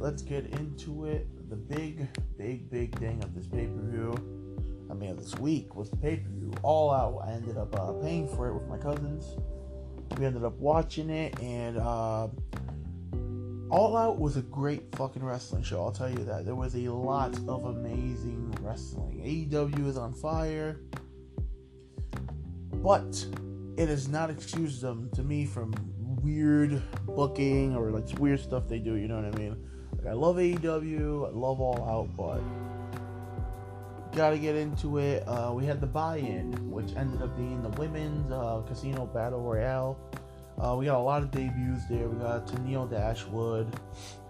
let's get into it. The big thing of this pay-per-view, of this week, was the pay-per-view. All Out. I ended up paying for it with my cousins. We ended up watching it, and All Out was a great fucking wrestling show, I'll tell you that. There was a lot of amazing wrestling. AEW is on fire, but it has not excused them, to me, from weird booking or like weird stuff they do, you know what I mean? Like, I love AEW, I love All Out, but gotta get into it. We had the buy-in, which ended up being the women's casino battle royale. We got a lot of debuts there. We got Tenille Dashwood,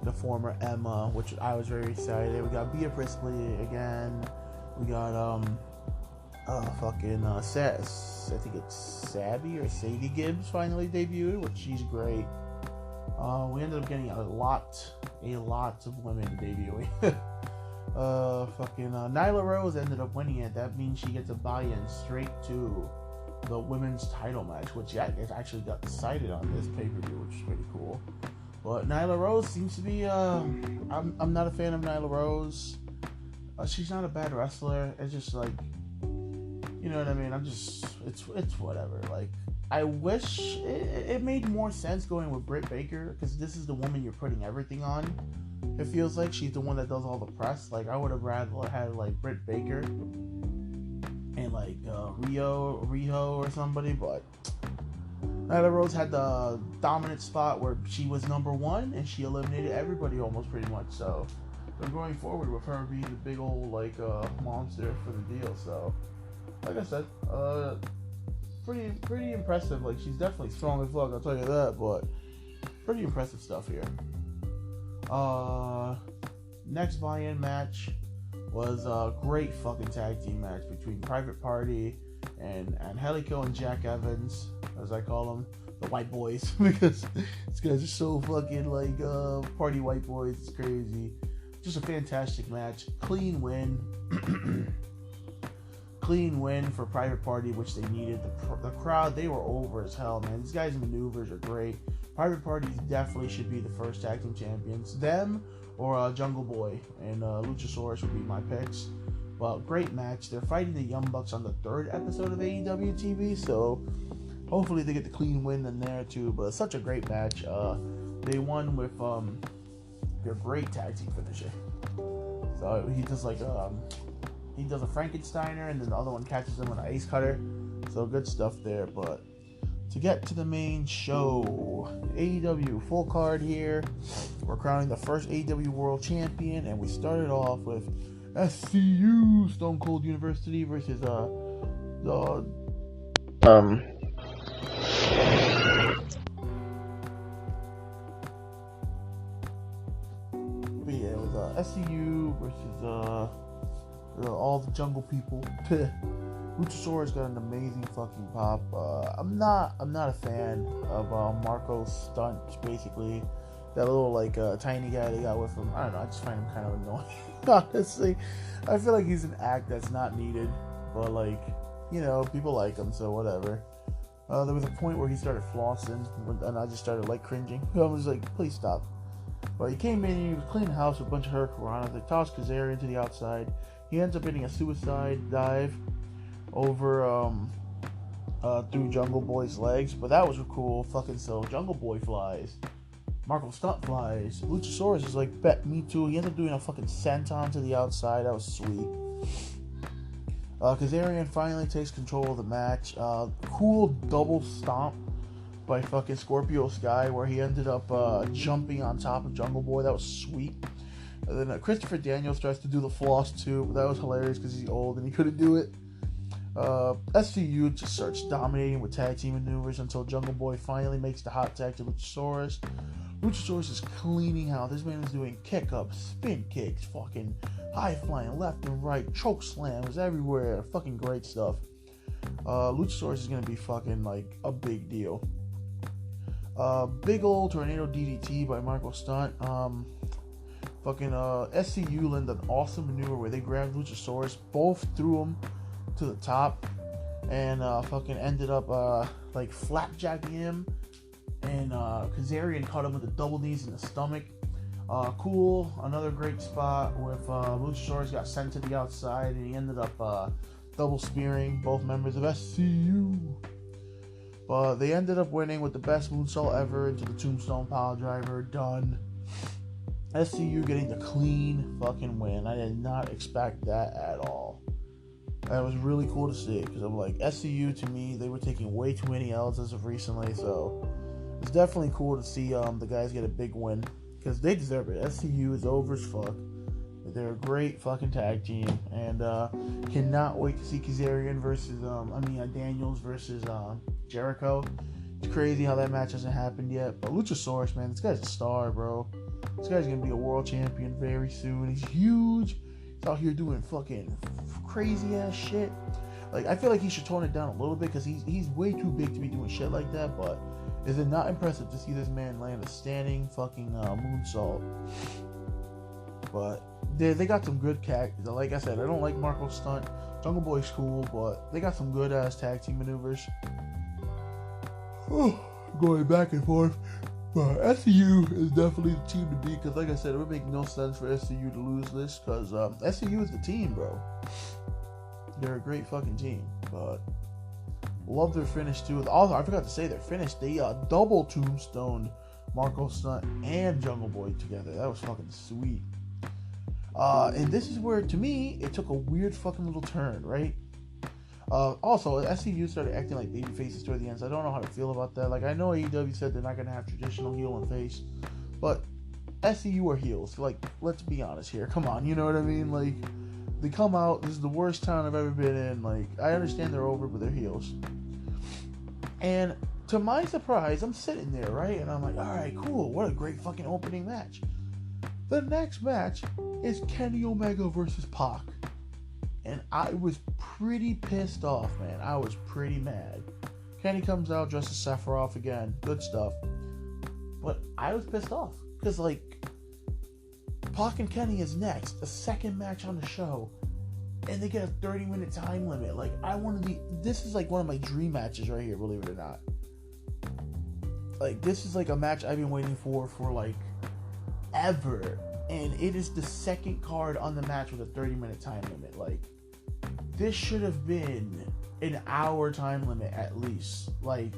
the former Emma, which I was very excited. We got Bea Priestley again. We got I think it's Sabby or Sadie Gibbs finally debuted, which she's great. We ended up getting a lot of women debuting. Nyla Rose ended up winning it. That means she gets a buy-in straight to the women's title match, which actually got decided on this pay-per-view, which is pretty cool. But Nyla Rose seems to be I'm not a fan of Nyla Rose. She's not a bad wrestler. It's just like, you know what I mean? It's whatever. Like, I wish it made more sense going with Britt Baker, because this is the woman you're putting everything on. It feels like she's the one that does all the press. Like, I would have rather had like Britt Baker and like Riho or somebody, but Nyla Rose had the dominant spot where she was number one and she eliminated everybody almost pretty much. So they're going forward with her being the big old like monster for the deal. So like I said, pretty impressive. Like, she's definitely strong as fuck, I'll tell you that, but pretty impressive stuff here. Next buy-in match was a great fucking tag team match between Private Party and Angelico and Jack Evans, as I call them, the white boys, because these guys are so fucking like party white boys. It's crazy. Just a fantastic match. Clean win. Clean win for Private Party, which they needed. The crowd, they were over as hell, man. These guys' maneuvers are great. Private Party definitely should be the first tag team champions. Them or Jungle Boy and Luchasaurus would be my picks. But great match. They're fighting the Young Bucks on the third episode of AEW TV, so hopefully they get the clean win in there too. But such a great match. They won with their great tag team finisher. So he does like he does a Frankensteiner, and then the other one catches him with an ace cutter. So good stuff there. But to get to the main show, AEW full card here. We're crowning the first AEW World Champion, and we started off with SCU, Stone Cold University, versus it was SCU versus all the jungle people. Luchasaurus got an amazing fucking pop. I'm not a fan of Marco's stunt, basically. That little like tiny guy they got with him. I don't know, I just find him kind of annoying. Honestly, I feel like he's an act that's not needed, but like, you know, people like him, so whatever. There was a point where he started flossing, and I just started like cringing. I was like, please stop. But he came in, he was cleaning the house with a bunch of Hurricanrana. They tossed Kazarian to the outside. He ends up hitting a suicide dive over through Jungle Boy's legs, but that was cool. Fucking so Jungle Boy flies, Marco Stunt flies. Luchasaurus is like, bet me too. He ends up doing a fucking senton to the outside. That was sweet. Kazarian finally takes control of the match. Cool double stomp by fucking Scorpio Sky, where he ended up jumping on top of Jungle Boy. That was sweet. And then Christopher Daniels tries to do the floss too, but that was hilarious because he's old and he couldn't do it. SCU just starts dominating with tag team maneuvers until Jungle Boy finally makes the hot tag to Luchasaurus. Luchasaurus is cleaning out. This man is doing kick-ups, spin kicks, fucking high-flying left and right, choke slams everywhere. Fucking great stuff. Luchasaurus is going to be fucking like a big deal. Big old tornado DDT by Marco Stunt. SCU landed an awesome maneuver where they grabbed Luchasaurus, both threw him to the top, and fucking ended up like flapjacking him, and Kazarian caught him with the double knees in the stomach. Cool, another great spot with Luchasaurus got sent to the outside and he ended up double spearing both members of SCU. But they ended up winning with the best moonsault ever into the Tombstone Piledriver. Done. SCU getting the clean fucking win. I did not expect that at all. That was really cool to see because I'm like, SCU to me, they were taking way too many L's as of recently, so it's definitely cool to see the guys get a big win because they deserve it. SCU is over as fuck. They're a great fucking tag team, and cannot wait to see Kazarian versus Daniels versus Jericho. It's crazy how that match hasn't happened yet, but Luchasaurus, man, this guy's a star, bro. This guy's gonna be a world champion very soon. He's huge. He's out here doing fucking crazy ass shit. Like, I feel like he should tone it down a little bit because he's way too big to be doing shit like that. But is it not impressive to see this man land a standing fucking moonsault? But they got some good like I said, I don't like Marco's stunt. Jungle Boy's cool, but they got some good ass tag team maneuvers. Going back and forth. But SCU is definitely the team to beat because, like I said, it would make no sense for SCU to lose this because SCU is the team, bro. They're a great fucking team. But love their finish too. Also, I forgot to say their finish. They double tombstoned Marco Stunt and Jungle Boy together. That was fucking sweet. And this is where, to me, it took a weird fucking little turn, right? Also, SCU started acting like baby faces toward the end, so I don't know how to feel about that. Like, I know AEW said they're not going to have traditional heel and face, but SCU are heels. Like, let's be honest here. Come on, you know what I mean? Like, they come out, this is the worst town I've ever been in. Like, I understand they're over, but they're heels. And to my surprise, I'm sitting there, right? And I'm like, alright, cool. What a great fucking opening match. The next match is Kenny Omega versus Pac. And I was pretty pissed off, man. I was pretty mad. Kenny comes out dressed as Sephiroth again. Good stuff. But I was pissed off. Because, like, Pac and Kenny is next. The second match on the show. And they get a 30-minute time limit. Like, this is like one of my dream matches right here, believe it or not. Like, this is like a match I've been waiting for like, ever. And it is the second card on the match with a 30-minute time limit. Like, this should have been an hour time limit at least. Like,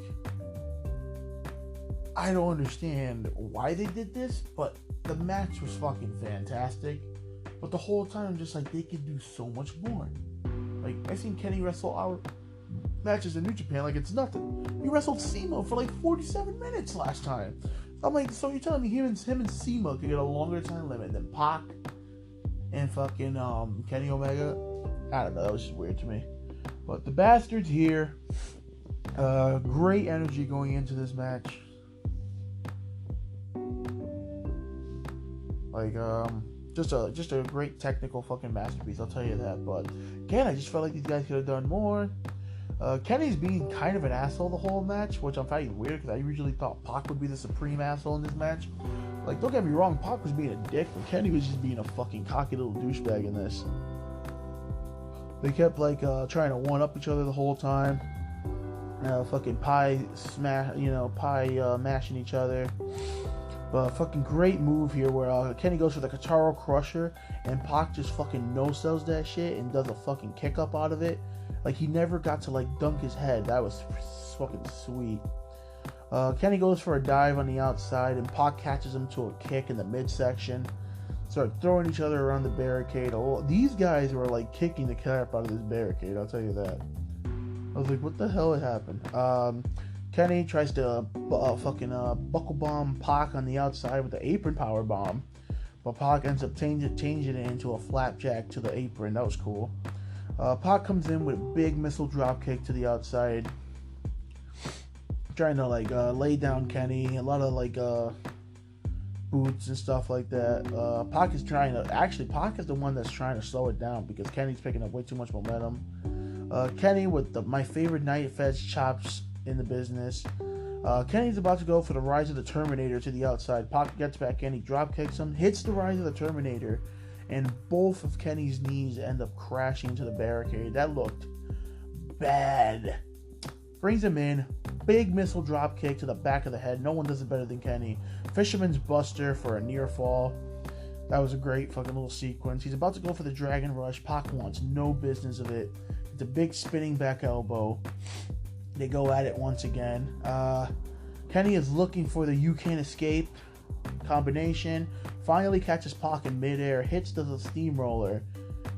I don't understand why they did this, but the match was fucking fantastic. But the whole time, I'm just like, they could do so much more. Like, I've seen Kenny wrestle our matches in New Japan like it's nothing. He wrestled Simo for like 47 minutes last time. I'm like, so you're telling me him and Simo could get a longer time limit than Pac and fucking Kenny Omega? I don't know, that was just weird to me. But the Bastards here, great energy going into this match. Like, just a great technical fucking masterpiece, I'll tell you that. But again, I just felt like these guys could have done more. Kenny's being kind of an asshole the whole match, which I'm finding weird because I usually thought Pac would be the supreme asshole in this match. Like, don't get me wrong, Pac was being a dick, but Kenny was just being a fucking cocky little douchebag in this. They kept like trying to one up each other the whole time. Fucking mashing each other. But fucking great move here where Kenny goes for the Kataro Crusher and Pac just fucking no-sells that shit and does a fucking kick up out of it. Like, he never got to like dunk his head. That was fucking sweet. Kenny goes for a dive on the outside and Pac catches him to a kick in the midsection. Start throwing each other around the barricade. Oh, these guys were like kicking the crap out of this barricade, I'll tell you that. I was like, what the hell had happened? Kenny tries to buckle bomb Pac on the outside with the apron power bomb, but Pac ends up changing it into a flapjack to the apron. That was cool. Pac comes in with a big missile drop kick to the outside, trying to like lay down Kenny. A lot of like boots and stuff like that. Pac is Pac is the one that's trying to slow it down because Kenny's picking up way too much momentum. Kenny with my favorite Night Feds chops in the business. Kenny's about to go for the Rise of the Terminator to the outside. Pac gets back in, he drop kicks him, hits the Rise of the Terminator, and both of Kenny's knees end up crashing into the barricade. That looked bad. brings him in, big missile drop kick to the back of the head. No one does it better than Kenny. Fisherman's Buster for a near fall. That was a great fucking little sequence. He's about to go for the Dragon Rush. Pac wants no business of it. It's a big spinning back elbow. They go at it once again. Kenny is looking for the You Can't Escape combination. Finally catches Pac in midair. Hits the steamroller.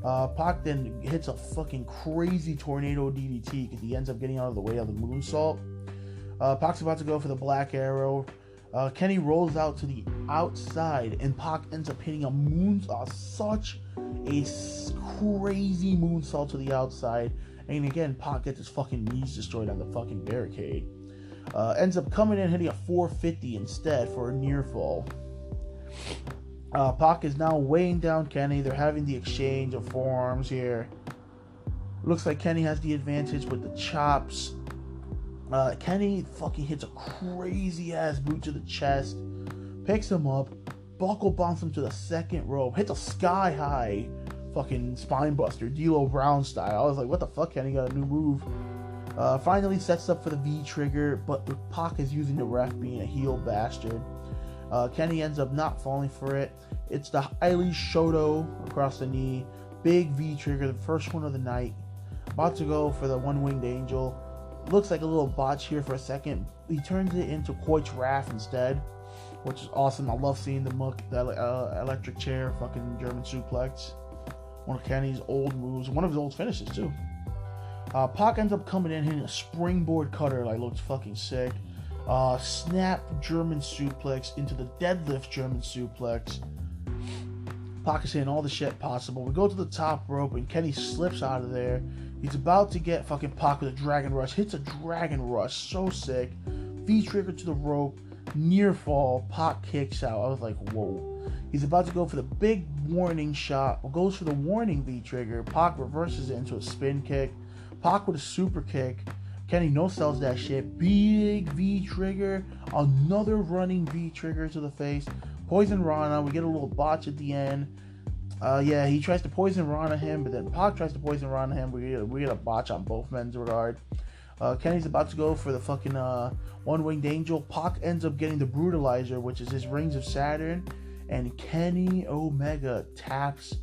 Pac then hits a fucking crazy tornado DDT because he ends up getting out of the way of the moonsault. Pac's about to go for the Black Arrow. Kenny rolls out to the outside, and Pac ends up hitting such a crazy moonsault to the outside. And again, Pac gets his fucking knees destroyed on the fucking barricade. Ends up coming in, hitting a 450 instead for a near fall. Pac is now weighing down Kenny. They're having the exchange of forearms here. Looks like Kenny has the advantage with the chops. Kenny fucking hits a crazy ass boot to the chest, picks him up, buckle bombs him to the second rope, hits a sky high fucking spine buster, D'Lo Brown style. I was like, what the fuck, Kenny got a new move. Finally sets up for the V trigger, but Pac is using the ref being a heel bastard. Kenny ends up not falling for it. It's the Haile Shoto across the knee, big V trigger, the first one of the night. About to go for the One-Winged Angel. Looks like a little botch here for a second. He turns it into Koich's Wrath instead, which is awesome. I love seeing the electric chair, fucking German suplex. One of Kenny's old moves, one of his old finishes too. Pac ends up coming in, hitting a springboard cutter, like looks fucking sick. Snap German suplex into the deadlift German suplex. Pac is hitting all the shit possible. We go to the top rope and Kenny slips out of there. He's about to get fucking Pac with a Dragon Rush. Hits a Dragon Rush. So sick. V-trigger to the rope. Near fall. Pac kicks out. I was like, whoa. He's about to go for the big warning shot. Goes for the warning V-trigger. Pac reverses it into a spin kick. Pac with a super kick. Kenny no-sells that shit. Big V-trigger. Another running V-trigger to the face. Poison Rana. We get a little botch at the end. He tries to poison Rana him, but then Pac tries to poison Rana him. We get a botch on both men's regard. Kenny's about to go for the fucking One-Winged Angel. Pac ends up getting the Brutalizer, which is his Rings of Saturn, and Kenny Omega taps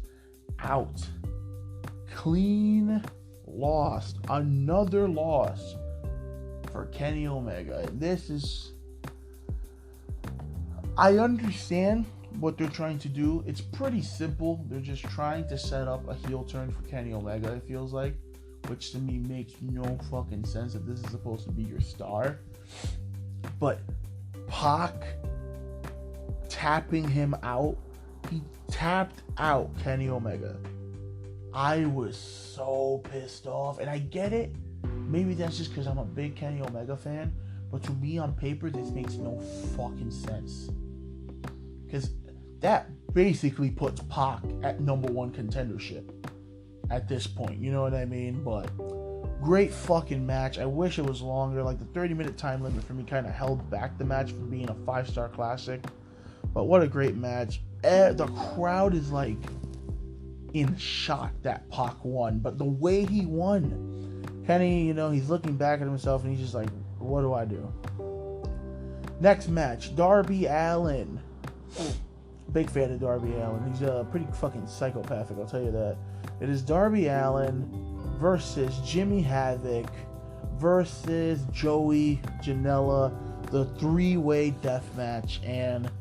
out. Clean lost. Another loss for Kenny Omega. And this is... I understand what they're trying to do. It's pretty simple. They're just trying to set up a heel turn for Kenny Omega, it feels like, which to me makes no fucking sense if this is supposed to be your star. But Pac tapping him out, he tapped out Kenny Omega. I was so pissed off, and I get it. Maybe that's just because I'm a big Kenny Omega fan, but to me on paper this makes no fucking sense. Because that basically puts Pac at number one contendership at this point, you know what I mean? But great fucking match. I wish it was longer. Like the 30-minute time limit for me kind of held back the match from being a 5-star classic. But what a great match. The crowd is like in shock that Pac won, but the way he won, Kenny, he's looking back at himself and he's just like, what do I do? Next match, Darby Allin. Big fan of Darby Allin. He's pretty fucking psychopathic, I'll tell you that. It is Darby Allin versus Jimmy Havoc versus Joey Janela, the 3-way death match. And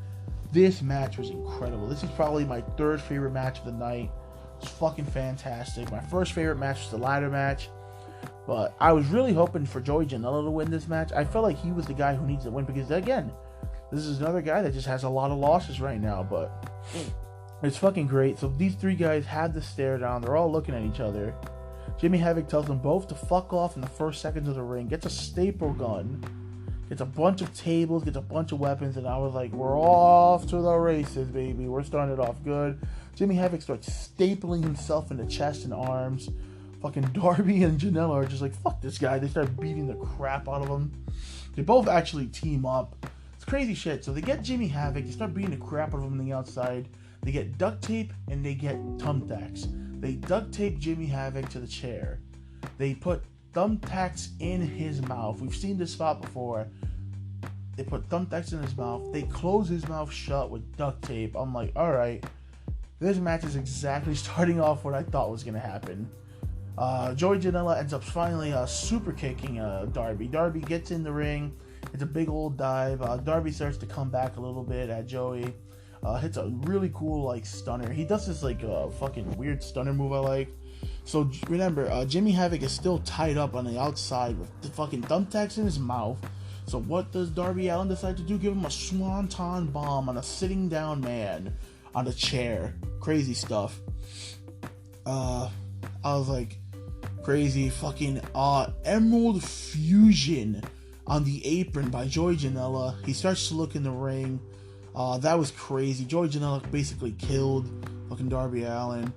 this match was incredible. This is probably my third favorite match of the night. It's fucking fantastic. My first favorite match was the ladder match, but I was really hoping for Joey Janela to win this match. I felt like he was the guy who needs to win because, again, this is another guy that just has a lot of losses right now, but it's fucking great. So these three guys had the stare down. They're all looking at each other. Jimmy Havoc tells them both to fuck off in the first seconds of the ring, gets a staple gun, gets a bunch of tables, gets a bunch of weapons, and I was like, we're off to the races, baby. We're starting it off good. Jimmy Havoc starts stapling himself in the chest and arms. Fucking Darby and Janela are just like, fuck this guy. They start beating the crap out of him. They both actually team up. It's crazy shit. So they get Jimmy Havoc. They start beating the crap out of him on the outside. They get duct tape and they get thumbtacks. They duct tape Jimmy Havoc to the chair. They put thumbtacks in his mouth. We've seen this spot before. They put thumbtacks in his mouth. They close his mouth shut with duct tape. I'm like, all right, this match is exactly starting off what I thought was going to happen. Joey Janela ends up finally super kicking Darby. Darby gets in the ring. It's a big old dive. Darby starts to come back a little bit at Joey. Hits a really cool like stunner. He does this like fucking weird stunner move I like. So remember, Jimmy Havoc is still tied up on the outside with the fucking thumbtacks in his mouth. So what does Darby Allin decide to do? Give him a swanton bomb on a sitting down man on a chair. Crazy stuff. I was like, crazy fucking Emerald Fusion on the apron by Joey Janela. He starts to look in the ring. That was crazy. Joey Janela basically killed fucking Darby Allin.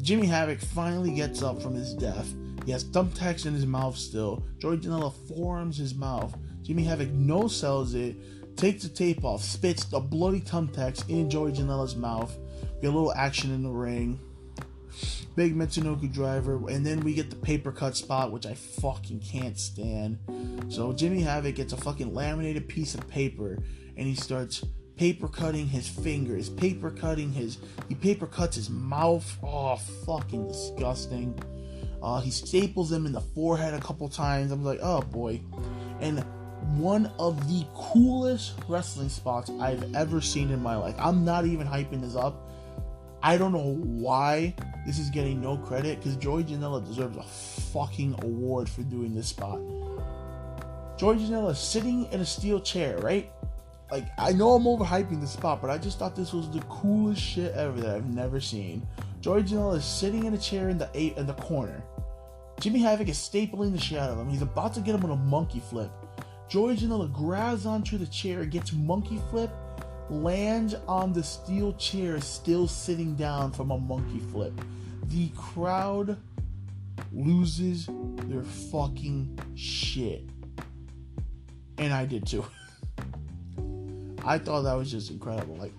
Jimmy Havoc finally gets up from his death. He has thumbtacks in his mouth still. Joey Janela forearms his mouth. Jimmy Havoc no-sells it, takes the tape off, spits the bloody thumbtacks in Joey Janela's mouth. Get a little action in the ring. Big Mitsunoku driver, and then we get the paper cut spot, which I fucking can't stand. So Jimmy Havoc gets a fucking laminated piece of paper, and he starts paper cutting his fingers, he paper cuts his mouth. Oh, fucking disgusting. He staples him in the forehead a couple times. I'm like, oh boy. And one of the coolest wrestling spots I've ever seen in my life. I'm not even hyping this up. I don't know why this is getting no credit, because Joey Janela deserves a fucking award for doing this spot. Joey Janela is sitting in a steel chair, right? Like, I know I'm overhyping this spot, but I just thought this was the coolest shit ever that I've never seen. Joey Janela is sitting in a chair in the corner. Jimmy Havoc is stapling the shit out of him. He's about to get him on a monkey flip. Joey Janela grabs onto the chair, gets monkey flip, lands on the steel chair, still sitting down from a monkey flip. The crowd loses their fucking shit. And I did too. I thought that was just incredible.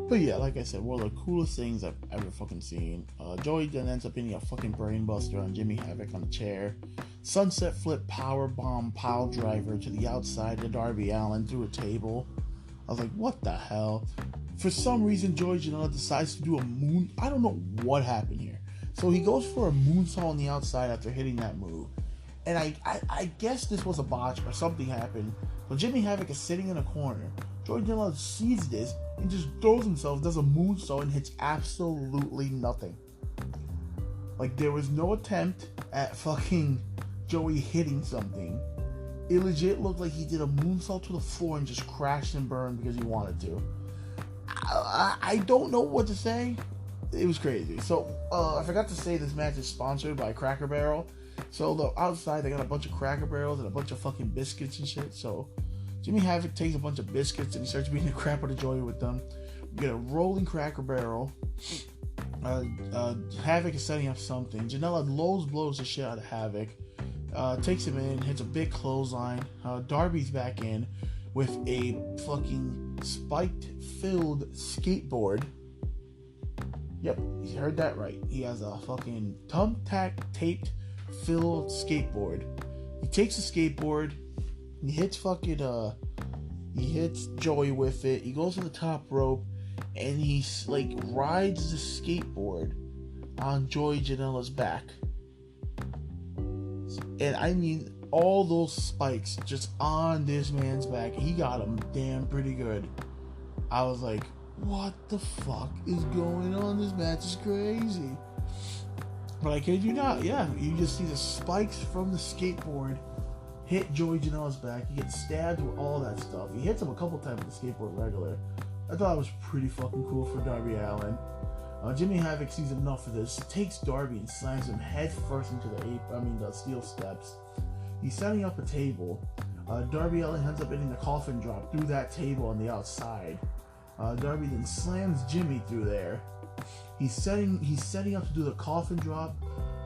But yeah, like I said, one of the coolest things I've ever fucking seen. Joey then ends up hitting a fucking brainbuster on Jimmy Havoc on a chair. Sunset flip power bomb pile driver to the outside to Darby Allin through a table. I was like, what the hell? For some reason, Joey Janela decides to do a moon. I don't know what happened here. So he goes for a moonsault on the outside after hitting that move. And I guess this was a botch or something happened. So Jimmy Havoc is sitting in a corner. Joey Janela sees this and just throws himself, does a moonsault, and hits absolutely nothing. Like, there was no attempt at fucking Joey hitting something. It legit looked like he did a moonsault to the floor and just crashed and burned because he wanted to. I don't know what to say. It was crazy. So, I forgot to say this match is sponsored by Cracker Barrel. So, the outside, they got a bunch of Cracker Barrels and a bunch of fucking biscuits and shit. So, Jimmy Havoc takes a bunch of biscuits and he starts beating the crap out of Joey with them. We get a rolling Cracker Barrel. Havoc is setting up something. Janela blows the shit out of Havoc. Takes him in, hits a big clothesline. Darby's back in with a fucking spiked-filled skateboard. Yep, you heard that right. He has a fucking thumbtack-taped filled skateboard. He takes the skateboard, he hits Joey with it. He goes to the top rope, and he like rides the skateboard on Joey Janela's back. And I mean, all those spikes just on this man's back. He got them damn pretty good. I was like, what the fuck is going on? This match is crazy. But I kid you not, yeah, you just see the spikes from the skateboard hit Joey Janela's back. He gets stabbed with all that stuff. He hits him a couple times with the skateboard regular. I thought it was pretty fucking cool for Darby Allin. Jimmy Havoc sees enough of this, takes Darby and slams him head first into the steel steps. He's setting up a table. Darby Allin ends up hitting the coffin drop through that table on the outside. Darby then slams Jimmy through there. He's setting up to do the coffin drop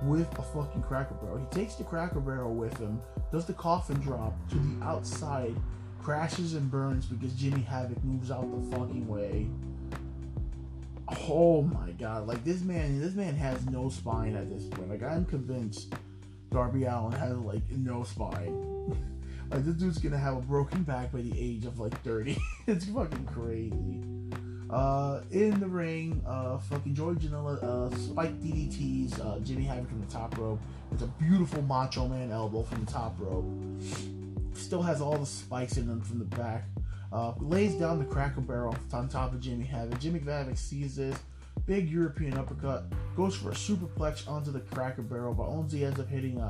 with a fucking Cracker Barrel. He takes the Cracker Barrel with him, does the coffin drop to the outside, crashes and burns because Jimmy Havoc moves out the fucking way. Oh my god, like this man has no spine at this point. Like I'm convinced Darby Allin has like no spine. Like this dude's gonna have a broken back by the age of like 30. It's fucking crazy. In the ring, fucking Joey Janela spiked DDTs Jimmy Havoc from the top rope. It's a beautiful Macho Man elbow from the top rope. Still has all the spikes in them from the back. Lays down the Cracker Barrel on top of Jimmy Havoc. Jimmy Havoc sees this. Big European uppercut. Goes for a superplex onto the Cracker Barrel, but Onzi ends up hitting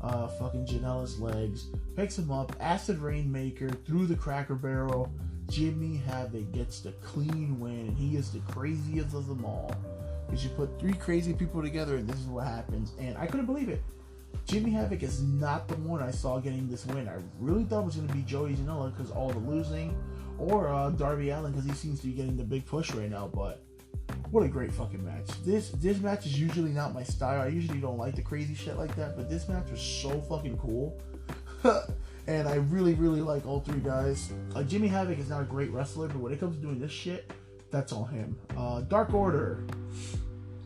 fucking Janela's legs. Picks him up. Acid Rainmaker through the Cracker Barrel. Jimmy Havoc gets the clean win, and he is the craziest of them all. Because you put 3 crazy people together, and this is what happens. And I couldn't believe it. Jimmy Havoc is not the one I saw getting this win. I really thought it was going to be Joey Janela because all the losing, or Darby Allin because he seems to be getting the big push right now. But what a great fucking match. This match is usually not my style. I usually don't like the crazy shit like that, but this match was so fucking cool. And I really, really like all 3 guys. Jimmy Havoc is not a great wrestler, but when it comes to doing this shit, that's all him. Dark Order.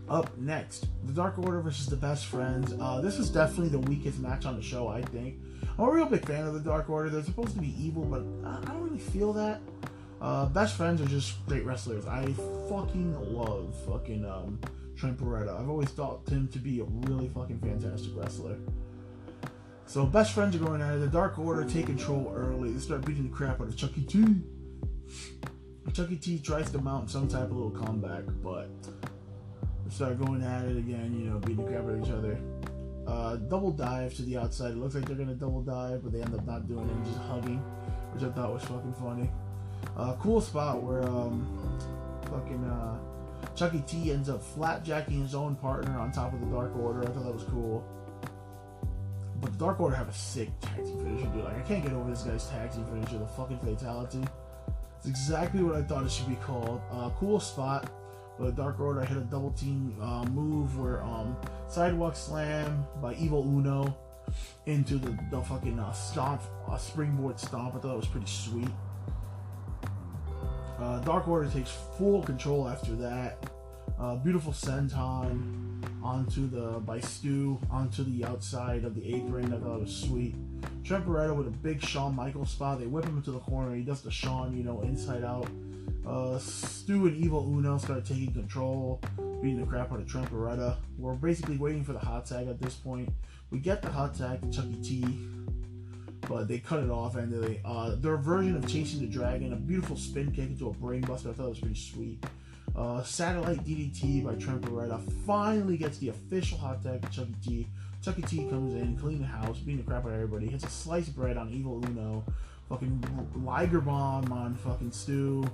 Up next, the Dark Order versus the Best Friends. This is definitely the weakest match on the show, I think. I'm a real big fan of the Dark Order. They're supposed to be evil, but I don't really feel that. Best Friends are just great wrestlers. I fucking love fucking Trent Beretta. I've always thought him to be a really fucking fantastic wrestler. So Best Friends are going at it. The Dark Order take control early. They start beating the crap out of Chucky T. Chucky T tries to mount some type of little comeback, but they start going at it again, you know, beating the crap out of each other. Double dive to the outside. It looks like they're gonna double dive, but they end up not doing it and just hugging, which I thought was fucking funny. Cool spot where Chucky T ends up flatjacking his own partner on top of the Dark Order. I thought that was cool. But the Dark Order have a sick tag team finisher, dude. Like, I can't get over this guy's tag team finisher, the fucking fatality. It's exactly what I thought it should be called. Cool spot. But the Dark Order hit a double team move where sidewalk slam by Evil Uno into the fucking stomp, springboard stomp. I thought it was pretty sweet. Dark Order takes full control after that. Beautiful senton by Stu onto the outside of the apron. I thought it was sweet. Trent Beretta with a big Shawn Michaels spot. They whip him into the corner. He does the Shawn, inside out. Stu and Evil Uno start taking control, beating the crap out of Trent Beretta. We're basically waiting for the hot tag at this point. We get the hot tag to Chucky T, but they cut it off, and their version of chasing the dragon, a beautiful spin kick into a brainbuster. I thought it was pretty sweet. Satellite DDT by Trent Beretta finally gets the official hot tag to Chucky T. Chucky T comes in, clean the house, beating the crap out of everybody. Hits a sliced bread on Evil Uno. Fucking Liger bomb on fucking Stu.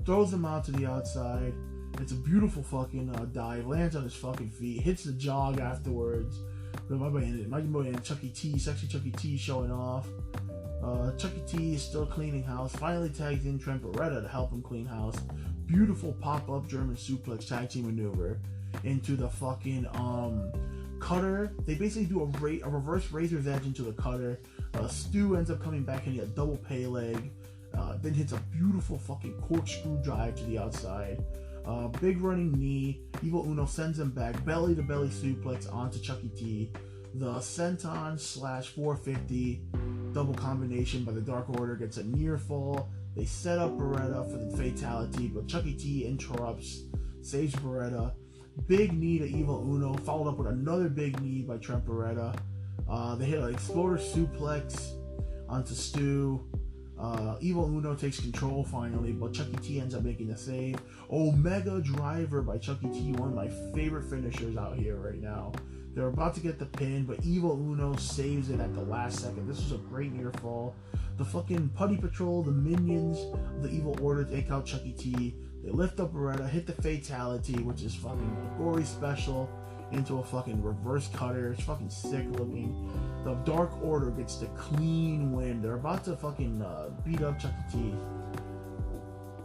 Throws him out to the outside. It's a beautiful fucking dive. Lands on his fucking feet. Hits the jog afterwards. My boy Chucky T, sexy Chucky T showing off. Chucky T is still cleaning house. Finally tags in Trent Beretta to help him clean house. Beautiful pop-up German suplex tag team maneuver into the fucking cutter. They basically do a reverse razor's edge into the cutter. Stu ends up coming back into a double pay leg. Then hits a beautiful fucking corkscrew drive to the outside. Big running knee. Evil Uno sends him back. Belly to belly suplex onto Chucky T. The senton / 450 double combination by the Dark Order gets a near fall. They set up Beretta for the fatality, but Chucky T interrupts, saves Beretta. Big knee to Evil Uno, followed up with another big knee by Trent Beretta. They hit an exploder suplex onto Stu. Evil Uno takes control finally, but Chucky T ends up making the save. Omega Driver by Chucky T, one of my favorite finishers out here right now. They're about to get the pin, but Evil Uno saves it at the last second. This was a great near fall. The fucking Putty Patrol, the minions of the Evil Order take out Chucky T. They lift up Beretta, hit the fatality, which is fucking a gory special, into a fucking reverse cutter. It's fucking sick looking. The Dark Order gets the clean win. They're about to fucking beat up Chucky T.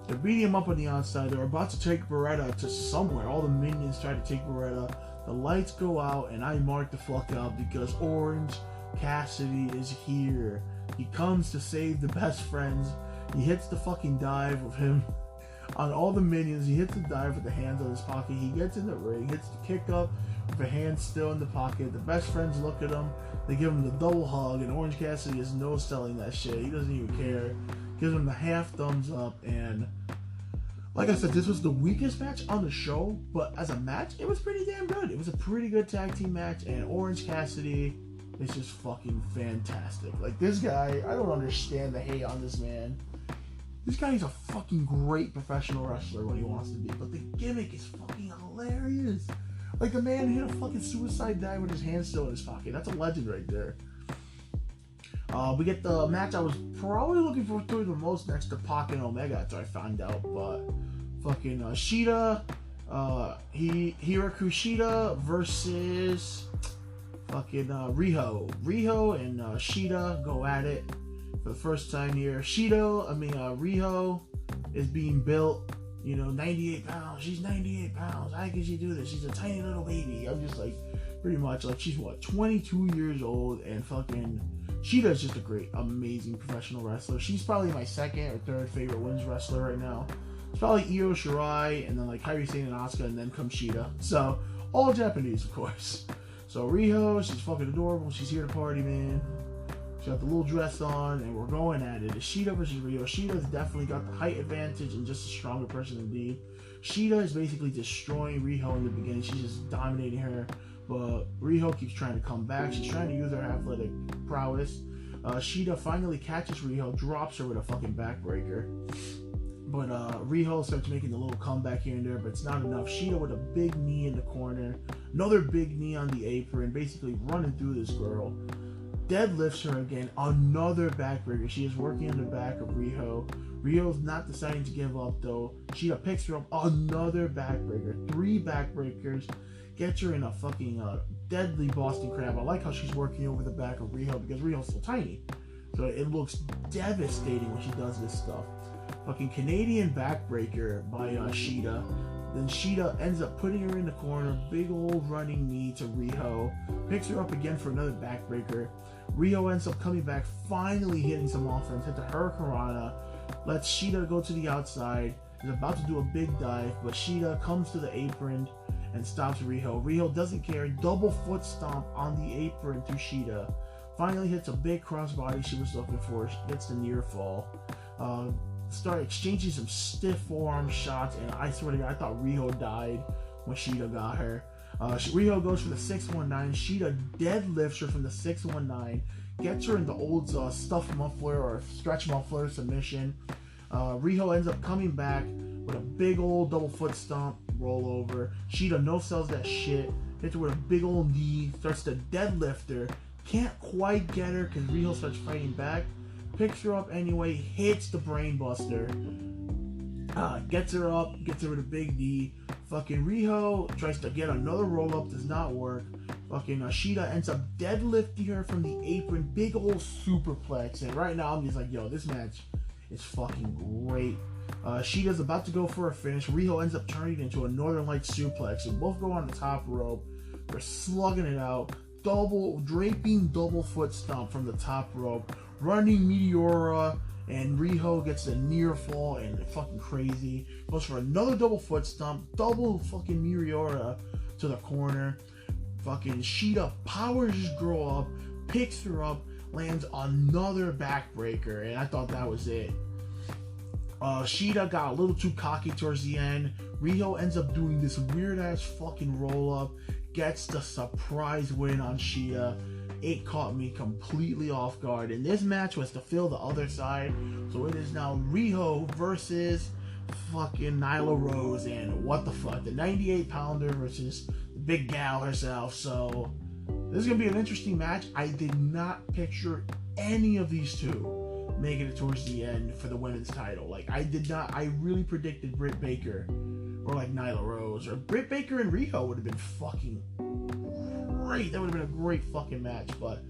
They're beating him up on the outside. They're about to take Beretta to somewhere. All the minions try to take Beretta. The lights go out, and I mark the fuck out because Orange Cassidy is here. He comes to save the Best Friends. He hits the fucking dive of him on all the minions. He hits the dive with the hands on his pocket. He gets in the ring, hits the kick up with the hands still in the pocket. The best friends look at him. They give him the double hug, and Orange Cassidy is no selling that shit. He doesn't even care. Gives him the half thumbs up, and like I said, this was the weakest match on the show, but as a match, it was pretty damn good. It was a pretty good tag team match, and Orange Cassidy is just fucking fantastic. Like, this guy, I don't understand the hate on this man. This guy is a fucking great professional wrestler when he wants to be, but the gimmick is fucking hilarious. Like, the man hit a fucking suicide dive with his hand still in his pocket. That's a legend right there. We get the match I was probably looking forward to the most next to Pac and Omega after I found out, but fucking Shida, Hikaru Shida versus fucking Riho. Riho and Shida go at it for the first time here. Riho is being built, 98 pounds. She's 98 pounds. How can she do this? She's a tiny little baby. I'm just like, pretty much, like, she's 22 years old, and fucking Shida's just a great, amazing professional wrestler. She's probably my second or third favorite women's wrestler right now. It's probably Io Shirai, and then like Kairi Sane and Asuka, and then comes Shida. So, all Japanese, of course. So Riho, she's fucking adorable. She's here to party, man. She got the little dress on, and we're going at it. It's Shida versus Riho. Shida's definitely got the height advantage and just a stronger person indeed. Shida is basically destroying Riho in the beginning. She's just dominating her. But Riho keeps trying to come back. She's trying to use her athletic prowess. Shida finally catches Riho, drops her with a fucking backbreaker. But Riho starts making a little comeback here and there, but it's not enough. Shida with a big knee in the corner. Another big knee on the apron, basically running through this girl. Deadlifts her again. Another backbreaker. She is working on the back of Riho. Riho's not deciding to give up, though. Shida picks her up. Another backbreaker. 3 backbreakers. Gets her in a fucking deadly Boston Crab. I like how she's working over the back of Riho because Riho's so tiny. So it looks devastating when she does this stuff. Fucking Canadian backbreaker by Shida. Then Shida ends up putting her in the corner. Big old running knee to Riho. Picks her up again for another backbreaker. Riho ends up coming back, finally hitting some offense. Hits a Hurricanrana. Lets Shida go to the outside. Is about to do a big dive, but Shida comes to the apron and stops Riho. Riho doesn't care. Double foot stomp on the apron to Shida. Finally hits a big crossbody she was looking for. She gets the near fall. Start exchanging some stiff forearm shots, and I swear to God, I thought Riho died when Shida got her. Riho goes for the 619. Shida deadlifts her from the 619. Gets her in the old stuffed muffler or stretch muffler submission. Riho ends up coming back with a big old double foot stomp rollover. Shida no-sells that shit. Hits her with a big old knee. Starts to deadlift her. Can't quite get her because Riho starts fighting back. Picks her up anyway. Hits the brainbuster. Gets her up. Gets her with a big knee. Fucking Riho tries to get another roll-up. Does not work. Fucking Shida ends up deadlifting her from the apron. Big old superplex. And right now I'm just like, yo, this match is fucking great. Shida's about to go for a finish. Riho ends up turning into a Northern Lights suplex. So both go on the top rope. They're slugging it out. Draping double foot stomp from the top rope. Running Meteora. And Riho gets the near fall and fucking crazy. Goes for another double foot stomp. Double fucking Meteora to the corner. Fucking Shida powers this girl up. Picks her up. Lands another backbreaker. And I thought that was it. Shida got a little too cocky towards the end. Riho ends up doing this weird ass fucking roll up. Gets the surprise win on Shida. It caught me completely off guard. And this match was to fill the other side. So it is now Riho versus fucking Nyla Rose. And what the fuck? The 98 pounder versus the big gal herself. So this is going to be an interesting match. I did not picture any of these two making it towards the end for the women's title. Like, I really predicted Britt Baker or like Nyla Rose or Britt Baker and Riho would have been fucking great. That would have been a great fucking match. But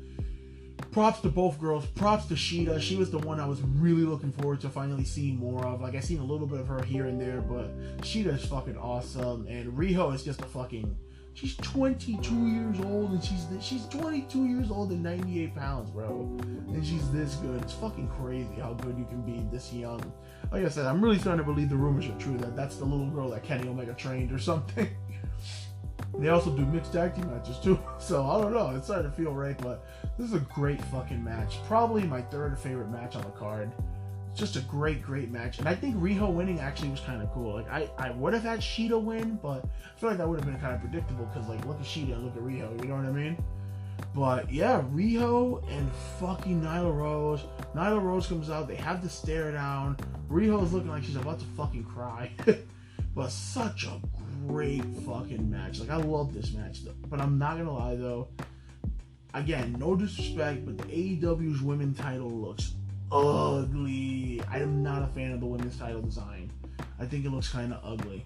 props to both girls. Props to Shida. She was the one I was really looking forward to finally seeing more of. Like, I seen a little bit of her here and there, but Shida is fucking awesome. And Riho is just a fucking She's 22 years old, and she's 22 years old and 98 pounds, bro. And she's this good. It's fucking crazy how good you can be this young. Like I said, I'm really starting to believe the rumors are true that that's the little girl that Kenny Omega trained or something. They also do mixed tag team matches too, so I don't know. It's starting to feel right, but this is a great fucking match. Probably my third favorite match on the card. It's just a great match, and I think Riho winning actually was kind of cool. Like I would have had Shida win, but I feel like that would have been kind of predictable because like look at Shida and look at Riho, you know what I mean? But yeah, Riho and fucking Nyla Rose. Nyla Rose comes out, they have the stare down. Riho's looking like she's about to fucking cry, but such a great fucking match. Like I love this match though. But I'm not gonna lie though. Again, no disrespect, but the AEW's women's title looks ugly. I am not a fan of the women's title design. I think it looks kind of ugly.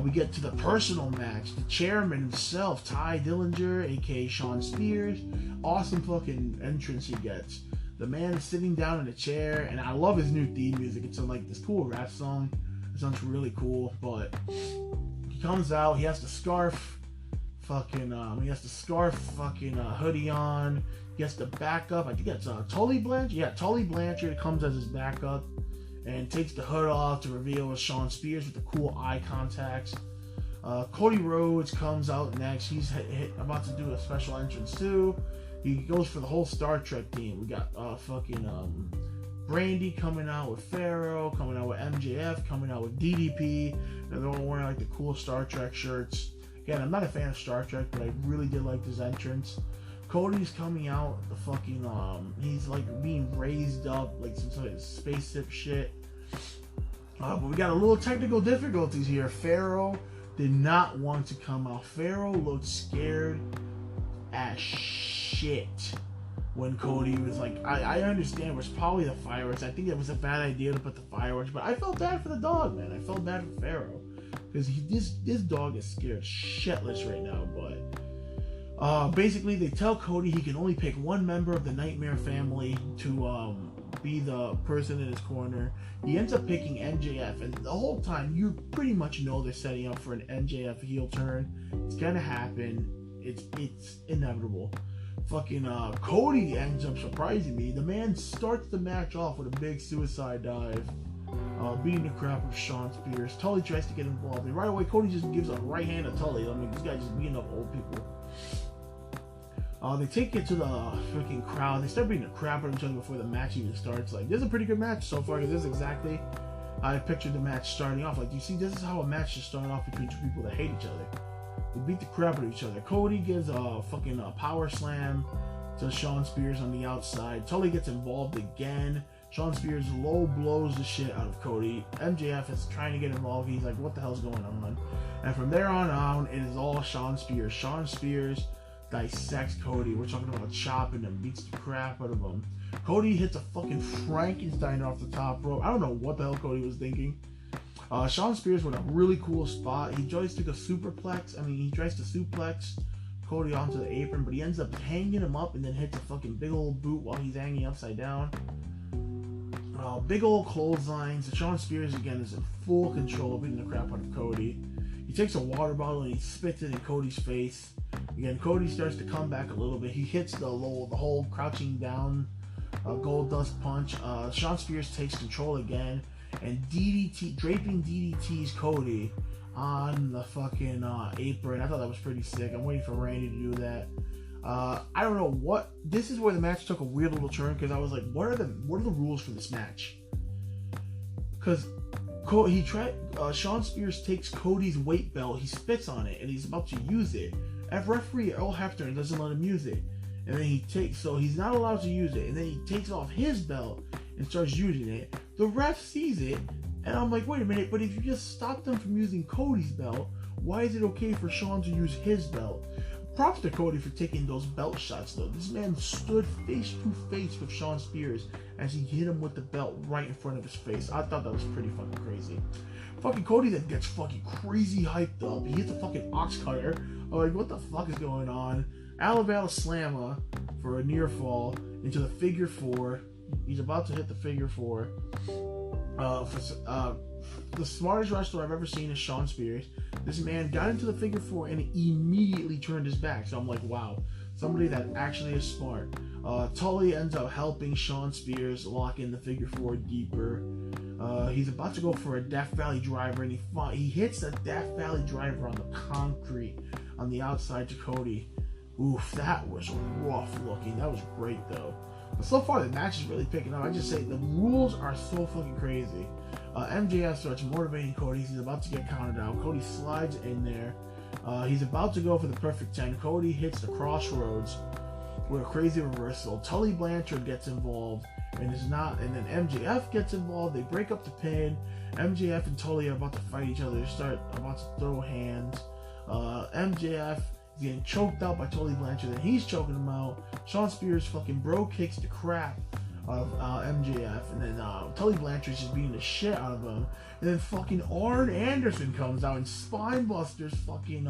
We get to the personal match. The chairman himself, Ty Dillinger, aka Sean Spears. Awesome fucking entrance he gets. The man is sitting down in a chair, and I love his new theme music. It's like this cool rap song. It sounds really cool, but he comes out, he has the scarf fucking hoodie on. He has the backup. I think that's Tully Blanchard. Yeah, Tully Blanchard comes as his backup and takes the hood off to reveal it's Sean Spears with the cool eye contacts. Cody Rhodes comes out next. He's about to do a special entrance too. He goes for the whole Star Trek theme. We got Brandy coming out with Pharaoh, coming out with MJF, coming out with DDP, and they're all wearing like the cool Star Trek shirts. Again, I'm not a fan of Star Trek, but I really did like this entrance. Cody's coming out, the fucking, he's like being raised up, like some sort of spaceship shit. But we got a little technical difficulties here. Pharaoh did not want to come out. Pharaoh looked scared as shit when Cody was like, I understand it was probably the fireworks. I think it was a bad idea to put the fireworks, but I felt bad for the dog, man. I felt bad for Pharaoh. Because this dog is scared shitless right now, but basically they tell Cody he can only pick one member of the Nightmare family to be the person in his corner. He ends up picking MJF, and the whole time you pretty much know they're setting up for an MJF heel turn. It's gonna happen. It's inevitable. Fucking Cody ends up surprising me. The man starts the match off with a big suicide dive, beating the crap of Sean Spears. Tully tries to get involved, and right away Cody just gives a right hand to Tully. I mean, this guy just beating up old people. They take it to the freaking crowd. They start beating the crap out of each other before the match even starts. Like, this is a pretty good match so far, because this is exactly how I pictured the match starting off. Like, you see, this is how a match should start off between two people that hate each other. They beat the crap out of each other. Cody gives a fucking power slam to Sean Spears on the outside. Tully gets involved again. Sean Spears low blows the shit out of Cody. MJF is trying to get involved. He's like, what the hell's going on? And from there on out, it is all Sean Spears. Sean Spears dissects Cody. We're talking about chopping him, beats the crap out of him. Cody hits a fucking Frankenstein off the top rope. I don't know what the hell Cody was thinking. Sean Spears with a really cool spot. He tries to go superplex. He tries to suplex Cody onto the apron, but he ends up hanging him up and then hits a fucking big old boot while he's hanging upside down. Big old clotheslines. Sean Spears again is in full control, beating the crap out of Cody. He takes a water bottle and he spits it in Cody's face. Again, Cody starts to come back a little bit. He hits the whole crouching down gold dust punch. Sean Spears takes control again and draping DDTs Cody on the fucking apron. I thought that was pretty sick. I'm waiting for Randy to do that. I don't know what. This is where the match took a weird little turn, because I was like, what are the rules for this match? Because Sean Spears takes Cody's weight belt, he spits on it, and he's about to use it. And referee Earl Hebner doesn't let him use it, and then he's not allowed to use it, and then he takes off his belt and starts using it. The ref sees it, and I'm like, wait a minute, but if you just stop them from using Cody's belt, why is it okay for Sean to use his belt? Props to Cody for taking those belt shots, though. This man stood face to face with Sean Spears as he hit him with the belt right in front of his face. I thought that was pretty fucking crazy. Fucking Cody then gets fucking crazy hyped up. He hits a fucking ox cutter. I'm like, what the fuck is going on? Alabama slammer for a near fall into the figure four. He's about to hit the figure four. the smartest wrestler I've ever seen is Shawn Spears. This man got into the figure four and immediately turned his back. So I'm like, wow, somebody that actually is smart. Tully ends up helping Shawn Spears lock in the figure four deeper. He's about to go for a Death Valley driver, and he hits the Death Valley driver on the concrete on the outside to Cody. Oof, that was rough looking. That was great though. But so far the match is really picking up. I just say the rules are so fucking crazy. MJF starts motivating Cody. He's about to get counted out. Cody slides in there. He's about to go for the perfect 10. Cody hits the crossroads with a crazy reversal. Tully Blanchard gets involved and then MJF gets involved. They break up the pin. MJF and Tully are about to fight each other. They start about to throw hands. MJF is getting choked out by Tully Blanchard, and he's choking him out. Shawn Spears fucking bro kicks the crap out of MJF, and then Tully Blanchard's just beating the shit out of him. And then fucking Arn Anderson comes out and spine busters fucking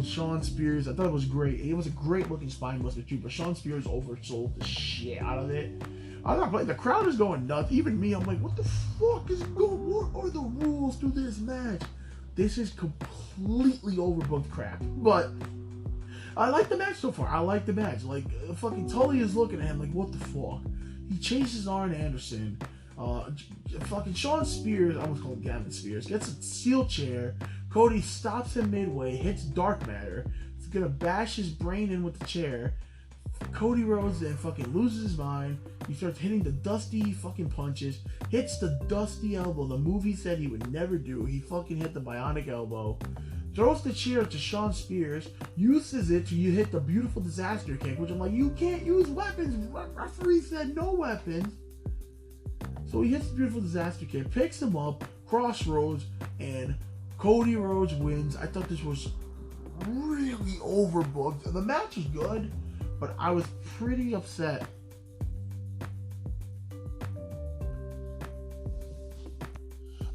Shawn Spears. I thought it was great. It was a great looking spine buster too, but Shawn Spears oversold the shit out of it. I'm not playing. The crowd is going nuts. Even me, I'm like, what the fuck is going? What are the rules to this match? This is completely overbooked crap. But I like the match so far. I like the match. Like, fucking Tully is looking at him like, what the fuck? He chases Arn Anderson. Fucking Shawn Spears, I almost call him Gavin Spears, gets a steel chair. Cody stops him midway, hits Dark Matter. He's gonna bash his brain in with the chair. Cody Rhodes then fucking loses his mind. He starts hitting the dusty fucking punches. Hits the dusty elbow, the move he said he would never do. He fucking hit the bionic elbow. Throws the chair to Shawn Spears. Uses it to hit the beautiful disaster kick, which I'm like, you can't use weapons. Referee said no weapons. So he hits the beautiful disaster kick, picks him up, crossroads, and Cody Rhodes wins. I thought this was really overbooked. The match is good, but I was pretty upset.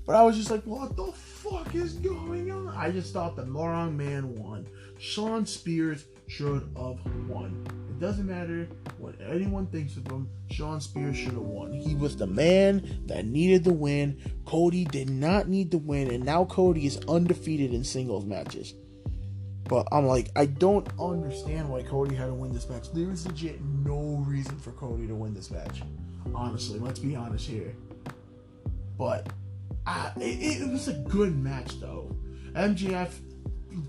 But I was just like, what the fuck is going on? I just thought the Moron Man won. Shawn Spears should have won. It doesn't matter what anyone thinks of him. Shawn Spears should have won. He was the man that needed the win. Cody did not need the win, and now Cody is undefeated in singles matches. But I'm like, I don't understand why Cody had to win this match. There is legit no reason for Cody to win this match. Honestly, let's be honest here. But it was a good match, though. MJF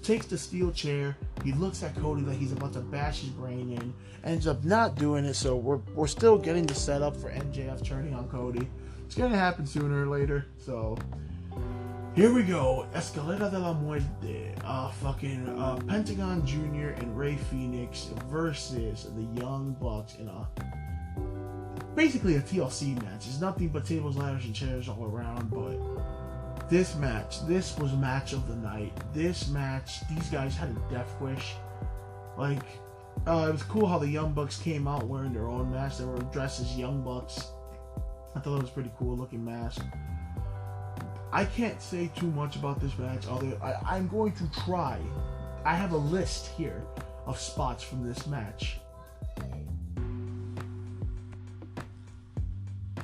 takes the steel chair. He looks at Cody like he's about to bash his brain in. Ends up not doing it, so we're still getting the setup for MJF turning on Cody. It's going to happen sooner or later, so here we go. Escalera de la Muerte. Pentagon Jr. and Rey Fenix versus the Young Bucks in basically a TLC match. It's nothing but tables, ladders, and chairs all around, but this was match of the night. This match, these guys had a death wish. Like, it was cool how the Young Bucks came out wearing their own mask. They were dressed as Young Bucks. I thought it was a pretty cool looking mask. I can't say too much about this match, although I'm going to try. I have a list here of spots from this match.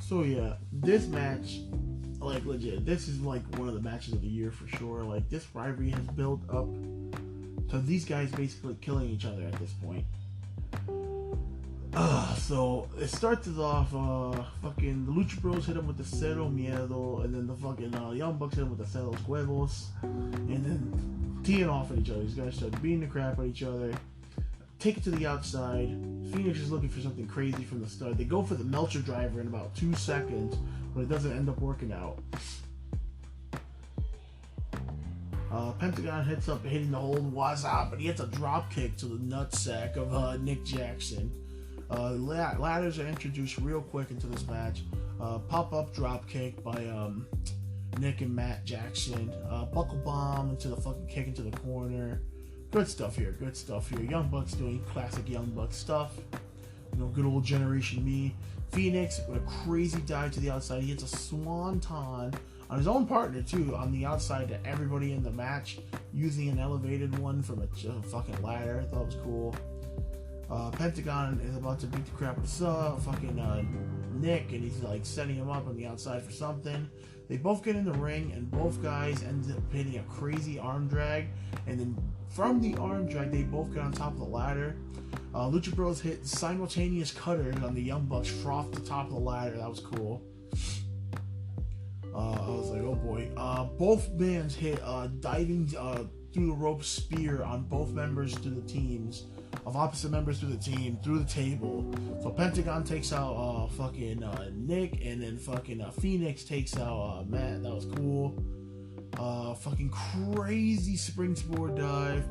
So yeah, this match, like legit, this is like one of the matches of the year for sure. Like, this rivalry has built up to these guys basically killing each other at this point. So it starts off, fucking the Lucha Bros hit him with the Cero Miedo, and then the fucking Young Bucks hit him with the Ceros Huevos, and then teeing off at each other. These guys start beating the crap at each other. Take it to the outside. Phoenix is looking for something crazy from the start. They go for the Melcher driver in about 2 seconds, but it doesn't end up working out. Pentagon hits up, hitting the old Waza, but he hits a drop kick to the nutsack of Nick Jackson. Ladders are introduced real quick into this match. Pop-up drop kick by Nick and Matt Jackson. Buckle bomb into the fucking kick into the corner. Good stuff here. Young Bucks doing classic Young Bucks stuff. You know, good old Generation Me. Phoenix with a crazy dive to the outside. He hits a swanton on his own partner too, on the outside to everybody in the match, using an elevated one from a fucking ladder. I thought it was cool. Pentagon is about to beat the crap out of fucking Nick, and he's like setting him up on the outside for something. They both get in the ring, and both guys end up hitting a crazy arm drag, and then from the arm drag, they both get on top of the ladder. Lucha Bros hit simultaneous cutters on the Young Bucks off the top of the ladder. That was cool. I was like, oh boy. Both bands hit diving through the rope spear on both members to the teams, of opposite members to the team, through the table. So Pentagon takes out fucking Nick, and then fucking Phoenix takes out Matt. That was cool. Fucking crazy springboard dive.